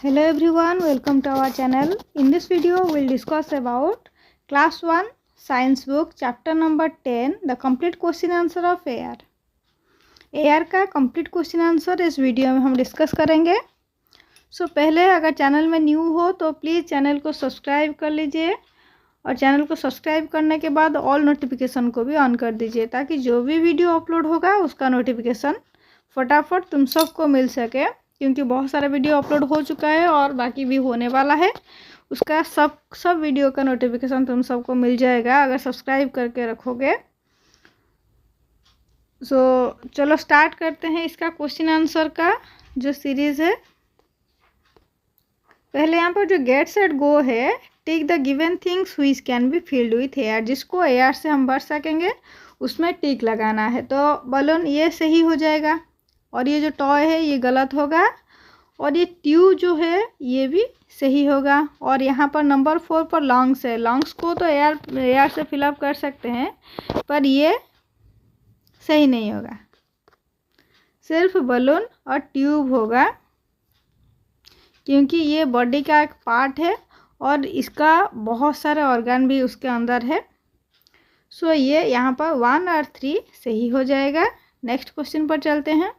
Hello everyone, welcome to our channel. In this video, we'll discuss about class 1 science book chapter number 10, the complete question answer of AR. AR का complete question answer इस video में हम discuss करेंगे. पहले अगर channel में new हो तो प्लीज़ चैनल को सब्सक्राइब कर लीजिए और चैनल को सब्सक्राइब करने के बाद ऑल नोटिफिकेशन को भी ऑन कर दीजिए ताकि जो भी वीडियो अपलोड होगा उसका नोटिफिकेशन फटाफट तुम सबको मिल सके, क्योंकि बहुत सारा वीडियो अपलोड हो चुका है और बाकी भी होने वाला है. उसका सब वीडियो का नोटिफिकेशन तुम सबको मिल जाएगा अगर सब्सक्राइब करके रखोगे. चलो स्टार्ट करते हैं इसका क्वेश्चन आंसर का जो सीरीज़ है. पहले यहाँ पर जो गेट सेट गो है, tick the given things which can be filled with air, जिसको एयर से हम भर सकेंगे उसमें टिक लगाना है. तो बलून ये सही हो जाएगा और ये जो टॉय है ये गलत होगा और ये ट्यूब जो है ये भी सही होगा. और यहाँ पर नंबर 4 पर लॉन्ग्स है. लॉन्ग्स को तो एयर से फिलअप कर सकते हैं पर ये सही नहीं होगा, सिर्फ बलून और ट्यूब होगा क्योंकि ये बॉडी का एक पार्ट है और इसका बहुत सारे ऑर्गन भी उसके अंदर है. ये यहाँ पर 1 और 3 सही हो जाएगा. नेक्स्ट क्वेश्चन पर चलते हैं.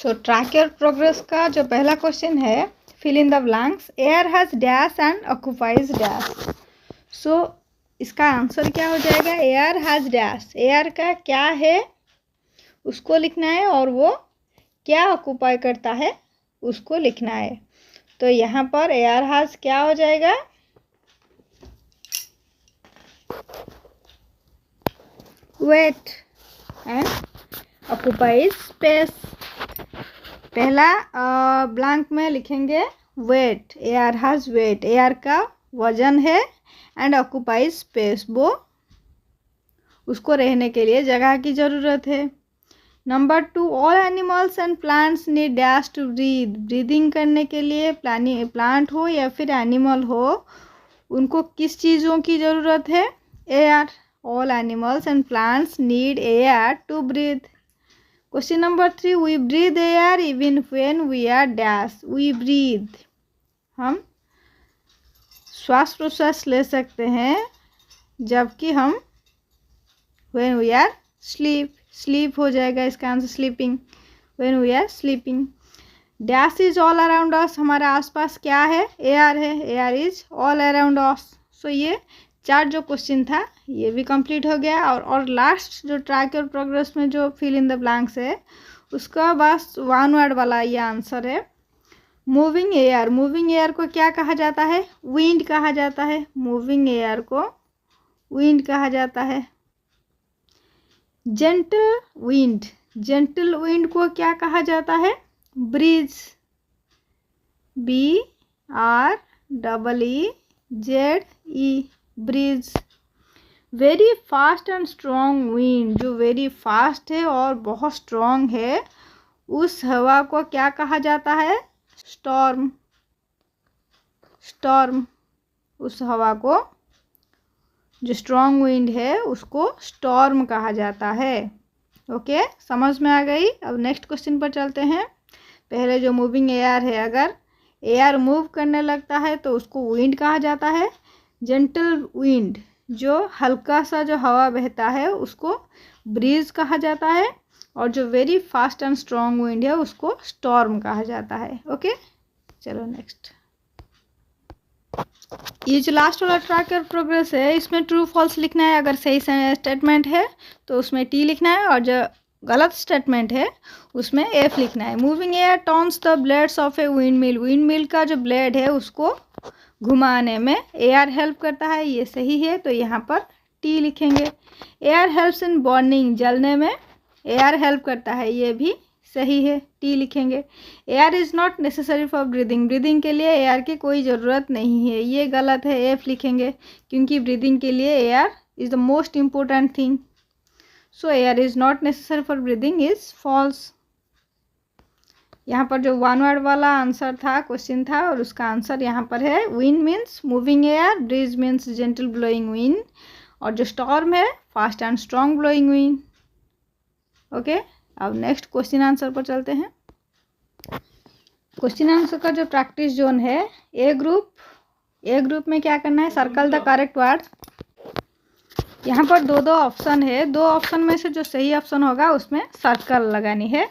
ट्रैक योर प्रोग्रेस का जो पहला क्वेश्चन है, fill in the blanks. Air has dash and occupies dash. इसका आंसर क्या हो जाएगा? Air has dash. एयर का क्या है उसको लिखना है और वो क्या ऑक्यूपाई करता है उसको लिखना है. तो यहाँ पर एयर हैज़ क्या हो जाएगा? Weight and occupies space. पहला ब्लैंक में लिखेंगे weight. Air has weight, air का वजन है, एंड ऑक्यूपाइज स्पेस, वो उसको रहने के लिए जगह की ज़रूरत है. Number 2, all animals and plants need dash to breathe. Breathing करने के लिए प्लांट हो या फिर एनिमल हो, उनको किस चीज़ों की ज़रूरत है? Air. All animals and plants need air to breathe. Question number 3, we breathe air even when we are dash. We breathe, हम श्वास प्रश्वास ले सकते हैं जबकि हम व्हेन वी आर स्लीप हो जाएगा इसका answer sleeping. When we are sleeping. Dash is all around us. हमारे आसपास क्या है? एयर है. Air is all around us. ये 4 जो क्वेश्चन था ये भी कंप्लीट हो गया. और लास्ट जो ट्रैक योर प्रोग्रेस में जो फिल इन द ब्लैंक्स है उसका बस 1 वर्ड वाला ये आंसर है. Moving air. मूविंग एयर को क्या कहा जाता है? विंड कहा जाता है. मूविंग एयर को विंड कहा जाता है. Gentle wind. जेंटल विंड को क्या कहा जाता है? Breeze. BREEZE, breeze. Very fast and strong wind. जो वेरी फास्ट है और बहुत स्ट्रॉन्ग है उस हवा को क्या कहा जाता है? स्टॉर्म. स्टॉर्म. उस हवा को जो स्ट्रॉन्ग विंड है उसको स्टॉर्म कहा जाता है. ओके, समझ में आ गई. अब नेक्स्ट क्वेश्चन पर चलते हैं. पहले जो मूविंग एयर है, अगर एयर मूव करने लगता है तो उसको विंड कहा जाता है. जेंटल विंड, जो हल्का सा जो हवा बहता है उसको ब्रीज कहा जाता है. और जो very fast and strong wind है उसको स्टॉर्म कहा जाता है. ओके, चलो नेक्स्ट. ये जो लास्ट वाला ट्रैक योर प्रोग्रेस है इसमें ट्रू फॉल्स लिखना है. अगर सही स्टेटमेंट है तो उसमें T लिखना है और जो गलत स्टेटमेंट है उसमें F लिखना है. Moving air turns the blades of a wind mill. Wind mill का जो ब्लेड है उसको घुमाने में एयर हेल्प करता है. ये सही है तो यहाँ पर T लिखेंगे. Air helps in burning. जलने में एयर हेल्प करता है. ये भी सही है, T लिखेंगे. Air is not necessary for breathing. Breathing के लिए एयर की कोई ज़रूरत नहीं है. ये गलत है, F लिखेंगे क्योंकि ब्रीदिंग के लिए air is the most important thing. Air is not necessary for breathing is false. यहाँ पर जो 1 वर्ड वाला आंसर था, क्वेश्चन था, और उसका आंसर यहाँ पर है. Wind means moving air, breeze means gentle blowing wind, और जो स्टॉर्म है fast and strong blowing wind. Okay, अब नेक्स्ट क्वेश्चन आंसर पर चलते हैं. क्वेश्चन आंसर का जो प्रैक्टिस जोन है, ए ग्रुप में क्या करना है, सर्कल द करेक्ट वर्ड। यहाँ पर दो ऑप्शन है, दो ऑप्शन में से जो सही ऑप्शन होगा उसमें सर्कल लगानी है।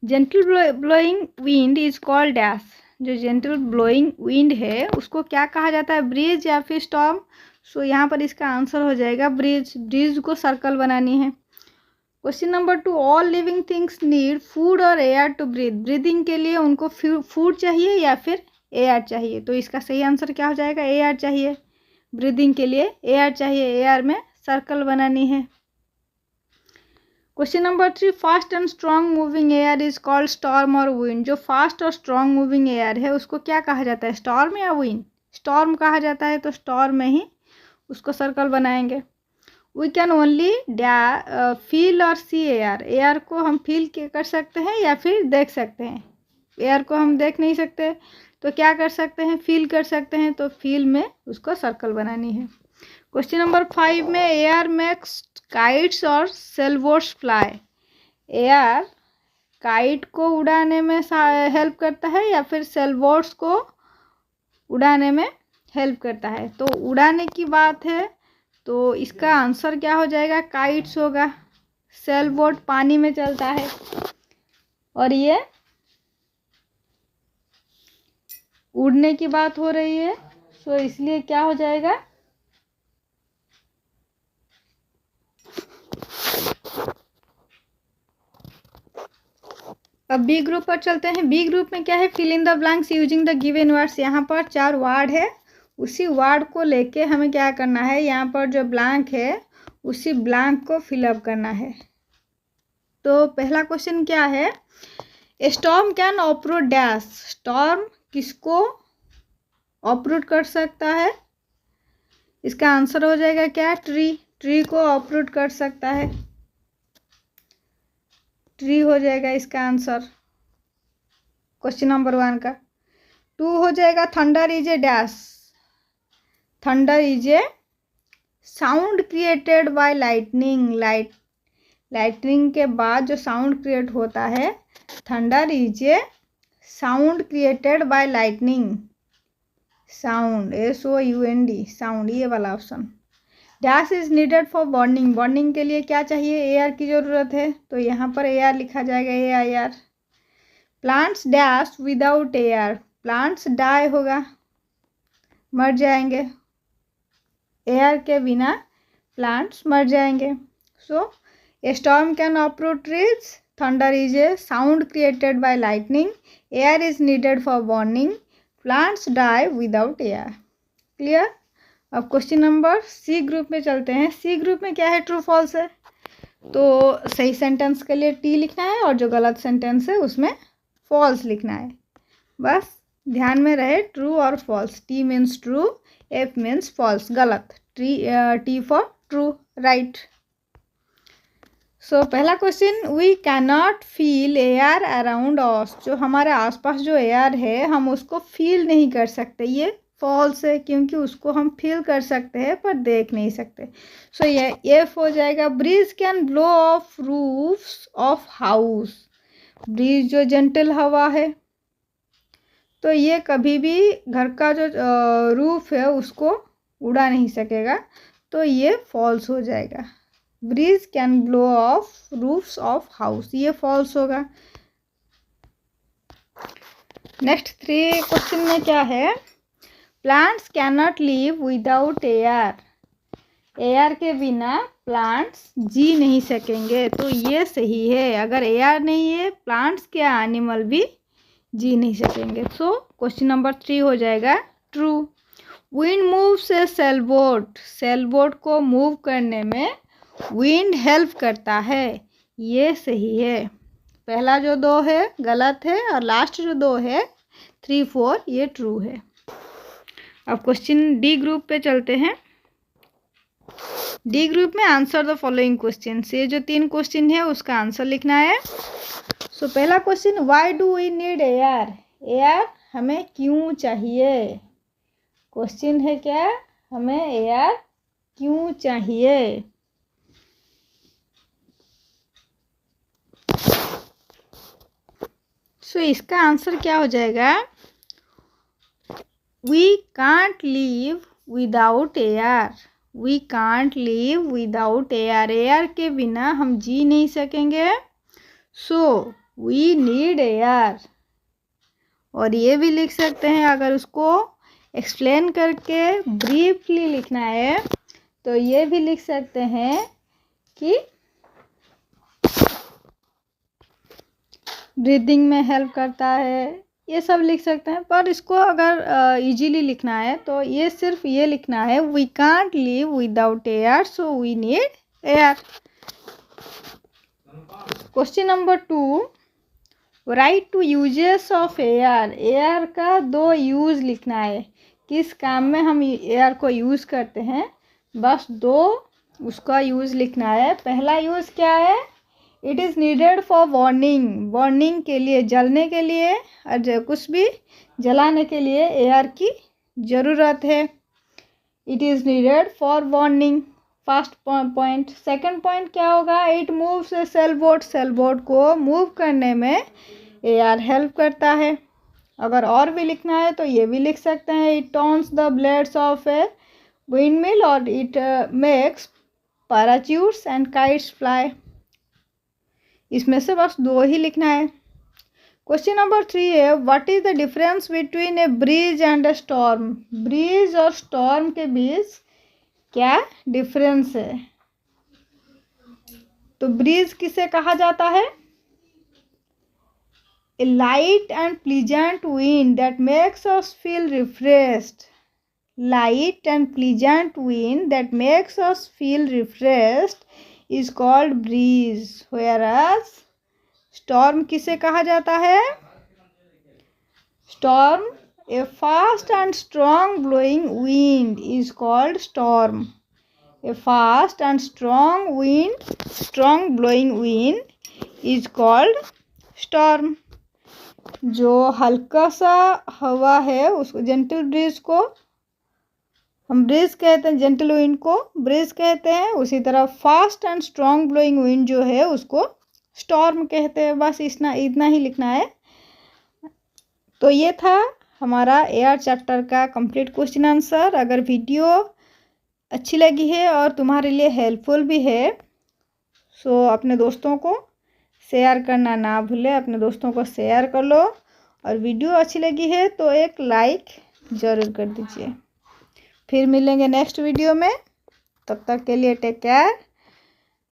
Gentle blowing wind is called dash. जो जेंटल ब्लोइंग विंड है उसको क्या कहा जाता है, ब्रीज या फिर स्टॉर्म। सो यहाँ पर इसका आंसर हो जाएगा ब्रीज। ब्रीज को सर्कल बनानी है। Question number 2, all living things need food और एयर टू ब्रीथ। ब्रीदिंग के लिए उनको फूड चाहिए या फिर एयर चाहिए, तो इसका सही आंसर क्या हो जाएगा, एयर चाहिए। ब्रीदिंग के लिए एयर चाहिए, एयर में सर्कल बनानी है। Question number 3, fast and strong moving air is called storm और विंड। जो फास्ट और स्ट्रॉन्ग मूविंग एयर है उसको क्या कहा जाता है, स्टॉर्म या विंड। स्टॉर्म कहा जाता है, तो स्टॉर्म में ही उसको सर्कल बनाएंगे। वी कैन ओनली फील और सी एयर। एयर को हम फील कर सकते हैं या फिर देख सकते हैं। एयर को हम देख नहीं सकते तो क्या कर सकते हैं, फील कर सकते हैं, तो फील में उसको सर्कल बनानी है। क्वेश्चन नंबर 5 में एयर मेक्स काइट्स और सेलबोट्स फ्लाई। एयर काइट को उड़ाने में हेल्प करता है या फिर सेलबोट्स को उड़ाने में हेल्प करता है। तो उड़ाने की बात है तो इसका आंसर क्या हो जाएगा, काइट्स होगा। सेलबोट पानी में चलता है और ये उड़ने की बात हो रही है, सो इसलिए क्या हो जाएगा, अब बी ग्रुप पर चलते हैं। बी ग्रुप में क्या है, fill in the blanks using the given words. यहाँ पर 4 वर्ड है, उसी वर्ड को लेके हमें क्या करना है, यहाँ पर जो ब्लैंक है उसी ब्लैंक को फिलअप करना है। तो पहला क्वेश्चन क्या है, स्टॉर्म कैन ऑपरूट डैश। स्टॉर्म किसको ऑपरूट कर सकता है, इसका आंसर हो जाएगा क्या, ट्री। ट्री को ऑपरूट कर सकता है, ट्री हो जाएगा इसका आंसर क्वेश्चन नंबर 1 का। 2 हो जाएगा, thunder is A dash. Thunder is a sound created by lightning. Lightning के बाद जो साउंड क्रिएट होता है, thunder is a sound created by lightning. Sound, SOUND, sound, ये वाला option. Dash is needed for burning. Burning के लिए क्या चाहिए, एयर की ज़रूरत है, तो यहाँ पर एयर लिखा जाएगा, AIR। Plants dash without air. Plants die होगा, मर जाएंगे, एयर के बिना प्लांट्स मर जाएंगे। So a storm can uproot trees, thunder is a sound created by lightning, air is needed for burning, plants die without air. Clear. अब question number C group में चलते हैं। सी ग्रुप में क्या है, ट्रू फॉल्स है, तो सही सेंटेंस के लिए T लिखना है और जो गलत सेंटेंस है उसमें फॉल्स लिखना है। बस ध्यान में रहे, ट्रू और false. T means true, F means false, गलत। T for true, right. So पहला question, we cannot feel air around us. जो हमारे आसपास जो एयर है हम उसको फील नहीं कर सकते, ये फॉल्स है, क्योंकि उसको हम फील कर सकते हैं पर देख नहीं सकते। सो ये F हो जाएगा। Breeze can blow off roofs of house. Breeze जो जेंटल हवा है, तो ये कभी भी घर का जो रूफ है उसको उड़ा नहीं सकेगा, तो ये फॉल्स हो जाएगा। Breeze can blow off roofs of house, ये फॉल्स होगा। नेक्स्ट 3 क्वेश्चन में क्या है, plants can not live without air. Air के बिना प्लांट्स जी नहीं सकेंगे, तो ये सही है। अगर एयर नहीं है, प्लांट्स क्या एनिमल भी जी नहीं सकेंगे। सो क्वेश्चन नंबर 3 हो जाएगा ट्रू। विंड मूव्स ए सेलबोट। सेलबोट को मूव करने में विंड हेल्प करता है, ये सही है। पहला जो 2 है गलत है और लास्ट जो 2 है 3, 4 ये ट्रू है। अब क्वेश्चन डी ग्रुप पे चलते हैं। डी ग्रुप में आंसर द फॉलोइंग क्वेश्चन। ये जो 3 क्वेश्चन है उसका आंसर लिखना है। सो पहला question, why do we need air. Air हमें क्यों चाहिए। क्वेश्चन है क्या, हमें एयर क्यों चाहिए। सो इसका आंसर क्या हो जाएगा? We can't live without air. We can't live without air. Air के बिना हम जी नहीं सकेंगे। So we need air. और ये भी लिख सकते हैं, अगर उसको एक्सप्लेन करके ब्रीफली लिखना है तो ये भी लिख सकते हैं कि ब्रीदिंग में हेल्प करता है, ये सब लिख सकते हैं। पर इसको अगर इजीली लिखना है तो ये सिर्फ ये लिखना है, we can't live without air so we need air. Question number 2, write two uses of air. Air का 2 यूज़ लिखना है, किस काम में हम एयर को यूज़ करते हैं, बस 2 उसका यूज़ लिखना है। पहला यूज़ क्या है? It is needed for warning. Warning के लिए, जलने के लिए और कुछ भी जलाने के लिए एयर की ज़रूरत है। It is needed for warning, first point. Second point क्या होगा? It moves A sail boat. Sail boat को मूव करने में एयर हेल्प करता है। अगर और भी लिखना है तो ये भी लिख सकते हैं, it turns the blades of a windmill और it makes parachutes and kites fly. इसमें से बस 2 ही लिखना है। क्वेश्चन नंबर 3 है, what is the difference between a breeze and a storm. Breeze और स्टॉर्म के बीच क्या डिफरेंस है? तो ब्रीज किसे कहा जाता है? A light and pleasant wind that makes us feel refreshed. Light and pleasant wind that makes us feel refreshed is called breeze, whereas storm किसे कहा जाता है? Storm, a fast and strong blowing wind is called storm. A fast and strong blowing wind is called storm. जो हल्का सा हवा है उसको जेंटल ब्रीज को हम ब्रीज कहते हैं, जेंटल विंड को ब्रीज कहते हैं। उसी तरह fast and strong blowing wind जो है उसको स्टॉर्म कहते हैं। बस इतना ही लिखना है। तो ये था हमारा एयर चैप्टर का कंप्लीट क्वेश्चन आंसर। अगर वीडियो अच्छी लगी है और तुम्हारे लिए हेल्पफुल भी है सो अपने दोस्तों को शेयर करना ना भूले। अपने दोस्तों को शेयर कर लो और वीडियो अच्छी लगी है तो एक लाइक ज़रूर कर दीजिए। फिर मिलेंगे नेक्स्ट वीडियो में, तब तक के लिए टेक केयर।